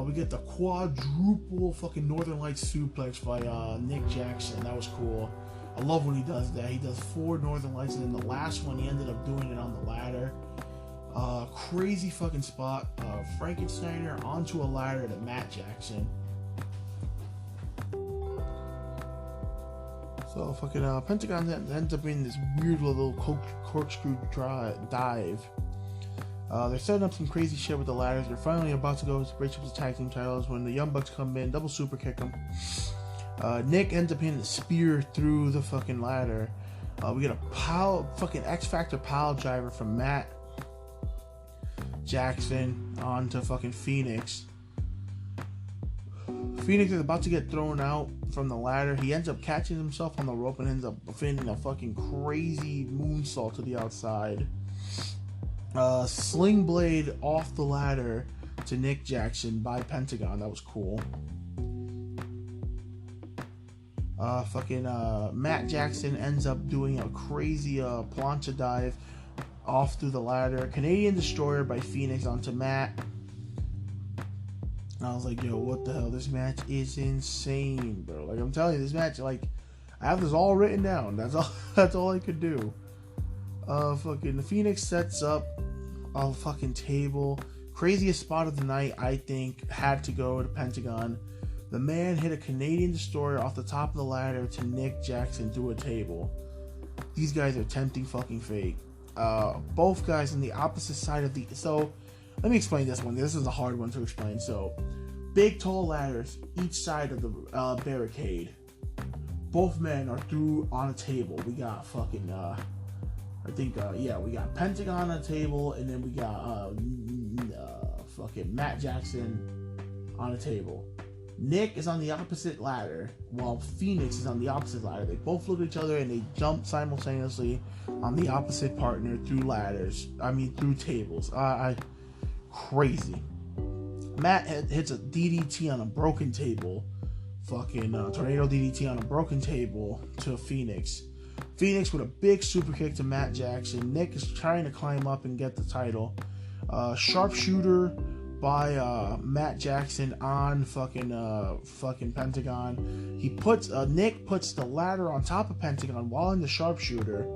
We get the quadruple fucking Northern Lights suplex by Nick Jackson. That was cool. I love when he does that. He does 4 Northern Lights, and then the last one he ended up doing it on the ladder. Crazy fucking spot. Frankensteiner onto a ladder to Matt Jackson. So fucking Pentagon ends up being this weird little corkscrew dive. They're setting up some crazy shit with the ladders. They're finally about to go break up the tag team titles when the Young Bucks come in, double super kick them. Nick ends up hitting the spear through the fucking ladder. We get a fucking X Factor pile driver from Matt Jackson onto fucking Phoenix. Phoenix is about to get thrown out from the ladder. He ends up catching himself on the rope and ends up finding a fucking crazy moonsault to the outside. Sling blade off the ladder to Nick Jackson by Pentagon. That was cool. Matt Jackson ends up doing a crazy plancha dive off through the ladder. Canadian Destroyer by Phoenix onto Matt. And I was like, yo, what the hell? This match is insane, bro. Like, I'm telling you, this match, like, I have this all written down. That's all I could do. Fucking Phoenix sets up a fucking table. Craziest spot of the night, I think, had to go to Pentagon. The man hit a Canadian Destroyer off the top of the ladder to Nick Jackson through a table. These guys are tempting fucking fate. Both guys on the opposite side of the... So, let me explain this one. This is a hard one to explain. So, big tall ladders, each side of the barricade. Both men are through on a table. We got fucking... we got Pentagon on a table, and then we got fucking Matt Jackson on a table. Nick is on the opposite ladder, while Phoenix is on the opposite ladder. They both look at each other, and they jump simultaneously on the opposite partner through through tables. Crazy. Matt hits a DDT on a broken table. Fucking tornado DDT on a broken table to Phoenix. Phoenix with a big super kick to Matt Jackson. Nick is trying to climb up and get the title. Sharpshooter by Matt Jackson on fucking Pentagon. Nick puts the ladder on top of Pentagon while in the sharpshooter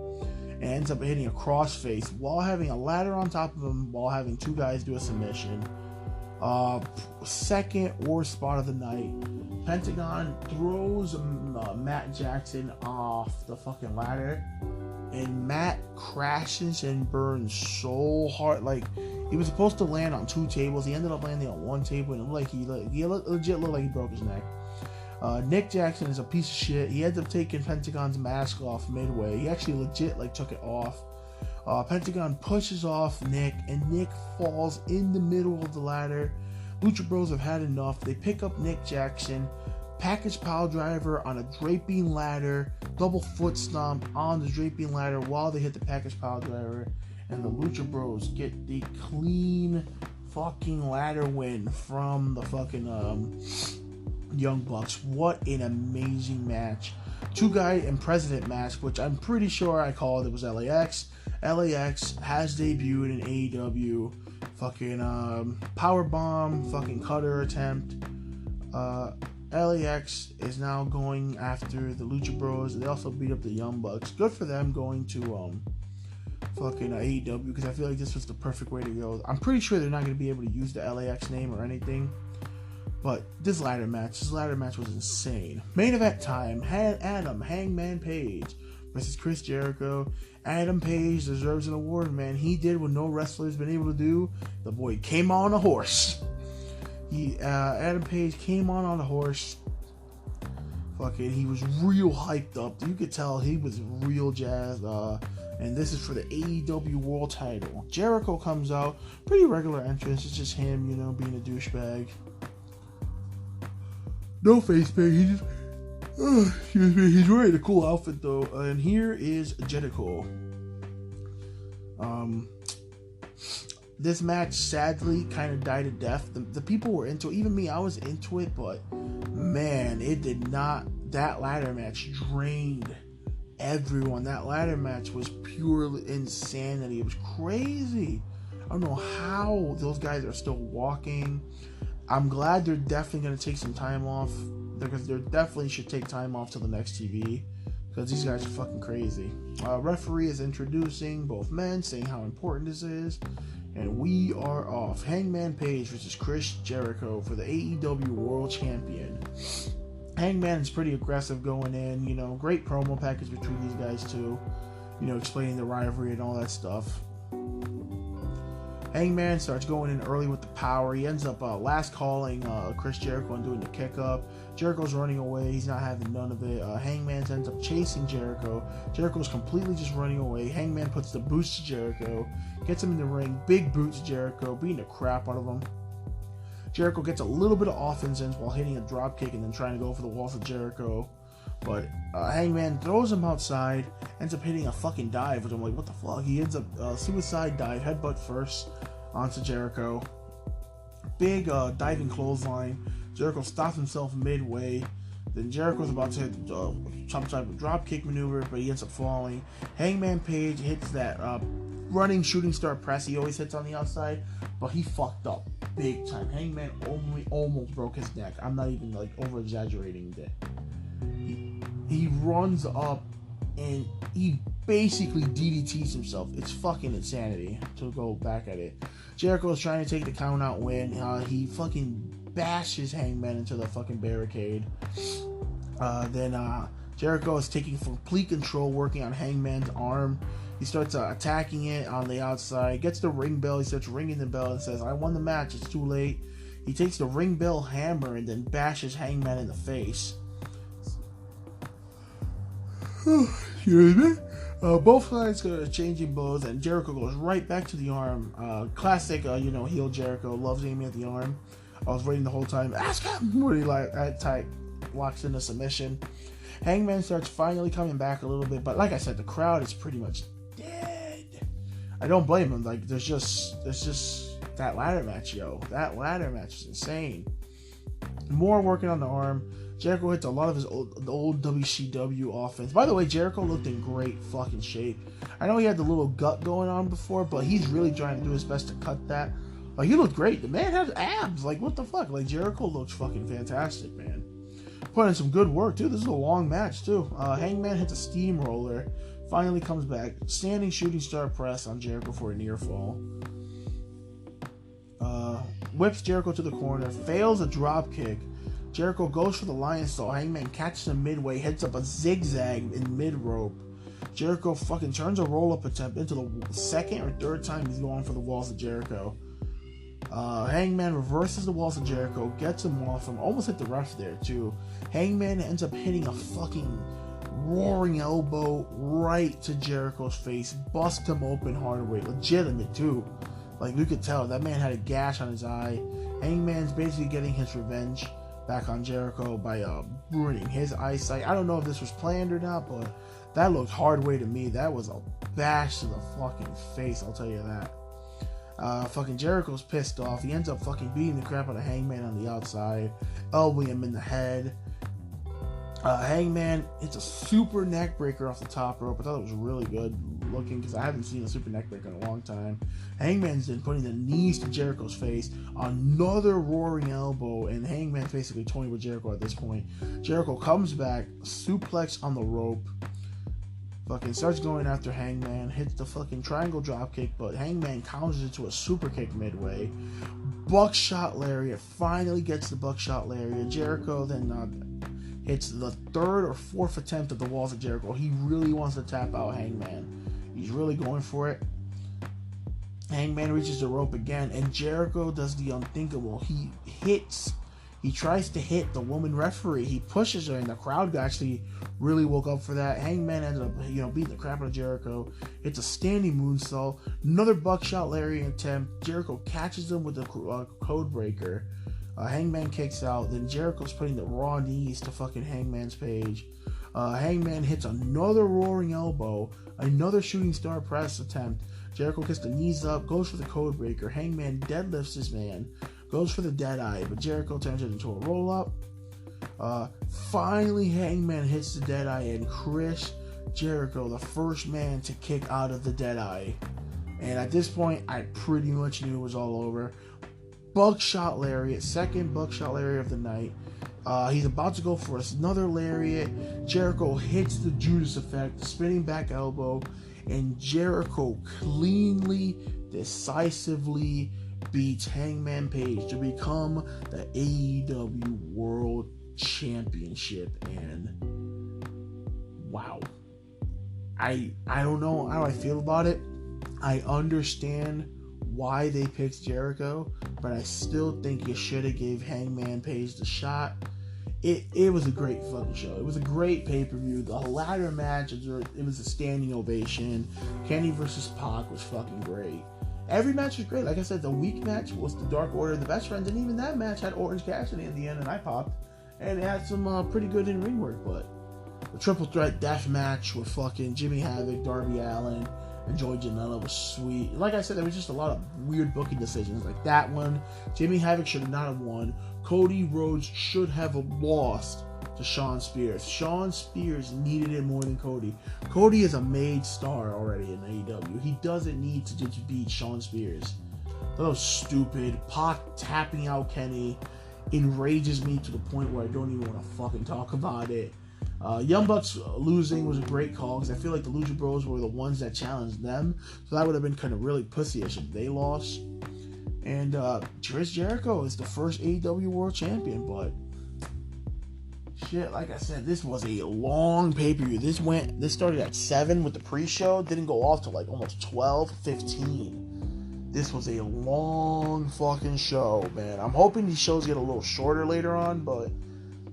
and ends up hitting a crossface while having a ladder on top of him while having 2 guys do a submission. Second worst spot of the night. Pentagon throws Matt Jackson off the fucking ladder, and Matt crashes and burns so hard. Like, he was supposed to land on 2 tables. He ended up landing on 1 table, and it looked like he legit looked like he broke his neck. Nick Jackson is a piece of shit. He ends up taking Pentagon's mask off midway. He actually legit took it off. Pentagon pushes off Nick, and Nick falls in the middle of the ladder. Lucha Bros have had enough. They pick up Nick Jackson, package pile driver on a draping ladder, double foot stomp on the draping ladder while they hit the package pile driver, and the Lucha Bros get the clean fucking ladder win from the fucking Young Bucks. What an amazing match. 2-guy and president match, which I'm pretty sure I called. It was LAX. LAX has debuted in AEW. Fucking powerbomb, fucking cutter attempt. LAX is now going after the Lucha Bros. They also beat up the Young Bucks. Good for them going to fucking AEW, because I feel like this was the perfect way to go. I'm pretty sure they're not going to be able to use the LAX name or anything. But this ladder match was insane. Main event time. Adam Hangman Page versus Chris Jericho. Adam Page deserves an award, man. He did what no wrestler's been able to do. The boy came on a horse. Adam Page came on a horse. Fucking, he was real hyped up. You could tell he was real jazzed. And this is for the AEW World Title. Jericho comes out, pretty regular entrance. It's just him, you know, being a douchebag. No face paint. He just, excuse me. He's wearing a cool outfit though. And here is Jericho. This match sadly kind of died a death. The people were into it. Even me, I was into it, but man, it did not. That ladder match drained everyone. That ladder match was pure insanity. It was crazy. I don't know how those guys are still walking. I'm glad they're definitely going to take some time off, because they definitely should take time off till the next TV, because these guys are fucking crazy. Referee is introducing both men, saying how important this is, and we are off. Hangman Page versus Chris Jericho for the AEW World Champion. Hangman is pretty aggressive going in, you know, great promo package between these guys too, you know, explaining the rivalry and all that stuff. Hangman starts going in early with the power. He ends up last calling Chris Jericho and doing the kick up. Jericho's running away. He's not having none of it. Hangman ends up chasing Jericho. Jericho's completely just running away. Hangman puts the boots to Jericho, gets him in the ring. Big boots to Jericho, beating the crap out of him. Jericho gets a little bit of offense in while hitting a drop kick and then trying to go for the walls of Jericho. But Hangman throws him outside, ends up hitting a fucking dive, which I'm like, what the fuck? He ends up suicide dive, headbutt first onto Jericho. Big diving clothesline. Jericho stops himself midway. Then Jericho's about to hit some type of drop kick maneuver, but he ends up falling. Hangman Page hits that running shooting star press he always hits on the outside, but he fucked up big time. Hangman almost broke his neck. I'm not even like over exaggerating that. He runs up and he basically DDTs himself. It's fucking insanity to go back at it. Jericho is trying to take the count out win. He fucking bashes Hangman into the fucking barricade. Then Jericho is taking complete control, working on Hangman's arm. He starts attacking it on the outside, gets the ring bell. He starts ringing the bell and says, I won the match, it's too late. He takes the ring bell hammer and then bashes Hangman in the face. Excuse me. Both sides are changing blows, and Jericho goes right back to the arm. Classic, heel Jericho, loves aiming at the arm. I was waiting the whole time. Ask him! Where he locks in a submission. Hangman starts finally coming back a little bit, but like I said, the crowd is pretty much dead. I don't blame him. Like, there's just that ladder match, yo. That ladder match is insane. More working on the arm. Jericho hits a lot of his old WCW offense. By the way, Jericho looked in great fucking shape. I know he had the little gut going on before, but he's really trying to do his best to cut that. Like, he looked great. The man has abs. Like, what the fuck? Like, Jericho looks fucking fantastic, man. Put in some good work, too. This is a long match, too. Hangman hits a steamroller. Finally comes back. Standing shooting star press on Jericho for a near fall. Whips Jericho to the corner. Fails a drop kick. Jericho goes for the lion saw. Hangman catches him midway. Hits up a zigzag in mid-rope. Jericho fucking turns a roll-up attempt into the second or third time he's going for the walls of Jericho. Hangman reverses the walls of Jericho, gets him off him, almost hit the ref there too. Hangman ends up hitting a fucking roaring elbow right to Jericho's face, bust him open hard way, legitimate too. Like, you could tell that man had a gash on his eye. Hangman's basically getting his revenge back on Jericho by ruining his eyesight. I don't know if this was planned or not, but that looked hard way to me. That was a bash to the fucking face, I'll tell you that. Fucking Jericho's pissed off. He ends up fucking beating the crap out of Hangman on the outside, elbowing him in the head. Hangman hits a super neck breaker off the top rope. I thought it was really good looking because I haven't seen a super neck breaker in a long time. Hangman's then putting the knees to Jericho's face. Another roaring elbow, and Hangman's basically toying with Jericho at this point. Jericho comes back, suplex on the rope. Fucking starts going after Hangman, hits the fucking triangle dropkick, but Hangman counters it to a super kick midway. Buckshot lariat, finally gets the buckshot lariat. Jericho then hits the third or fourth attempt at the walls of Jericho. He really wants to tap out Hangman. He's really going for it. Hangman reaches the rope again, and Jericho does the unthinkable. He hits He tries to hit the woman referee. He pushes her, and the crowd actually really woke up for that. Hangman ended up, beating the crap out of Jericho. It's a standing moonsault. Another buckshot lariat attempt. Jericho catches him with the code breaker. Hangman kicks out. Then Jericho's putting the raw knees to fucking Hangman's Page. Hangman hits another roaring elbow. Another shooting star press attempt. Jericho gets the knees up, goes for the code breaker. Hangman deadlifts his man, goes for the dead eye, but Jericho turns it into a roll up. Finally, Hangman hits the dead eye, and Chris Jericho, the first man to kick out of the dead eye. And at this point, I pretty much knew it was all over. Buckshot lariat, second buckshot lariat of the night. He's about to go for another lariat. Jericho hits the Judas effect, the spinning back elbow, and Jericho cleanly, decisively beats Hangman Page to become the AEW World Championship. And wow, I don't know how I feel about it. I understand why they picked Jericho, but I still think you should have gave Hangman Page the shot. It was a great fucking show. It was a great pay-per-view. The ladder match, it was a standing ovation. Kenny versus Pac was fucking great. Every match was great. Like I said, the weak match was the Dark Order of the Best Friends, and even that match had Orange Cassidy in the end, and I popped. And it had some pretty good in-ring work, but the triple threat death match with fucking Jimmy Havoc, Darby Allin, and Joey Janela was sweet. Like I said, there was just a lot of weird booking decisions. Like that one, Jimmy Havoc should not have won. Cody Rhodes should have lost to Shawn Spears. Shawn Spears needed it more than Cody. Cody is a made star already in AEW. He doesn't need to just beat Shawn Spears. That was stupid. Pac tapping out Kenny enrages me to the point where I don't even want to fucking talk about it. Young Bucks losing was a great call because I feel like the Lucha Bros were the ones that challenged them, so that would have been kind of really pussyish if they lost. And Chris Jericho is the first AEW World Champion, but shit, like I said, this was a long pay-per-view. This started at 7 with the pre-show, didn't go off till like almost 12:15. This was a long fucking show, man. I'm hoping these shows get a little shorter later on, but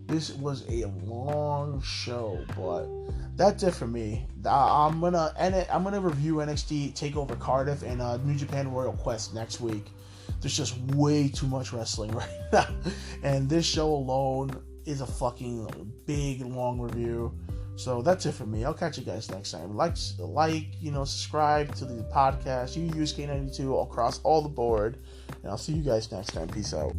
this was a long show. But that's it for me. I'm gonna end it. I'm gonna review NXT TakeOver Cardiff and New Japan Royal Quest next week. There's just way too much wrestling right now, and this show alone is a fucking big long review. So that's it for me. I'll catch you guys next time. Subscribe to the podcast. You use K92 across all the board, and I'll see you guys next time. Peace out.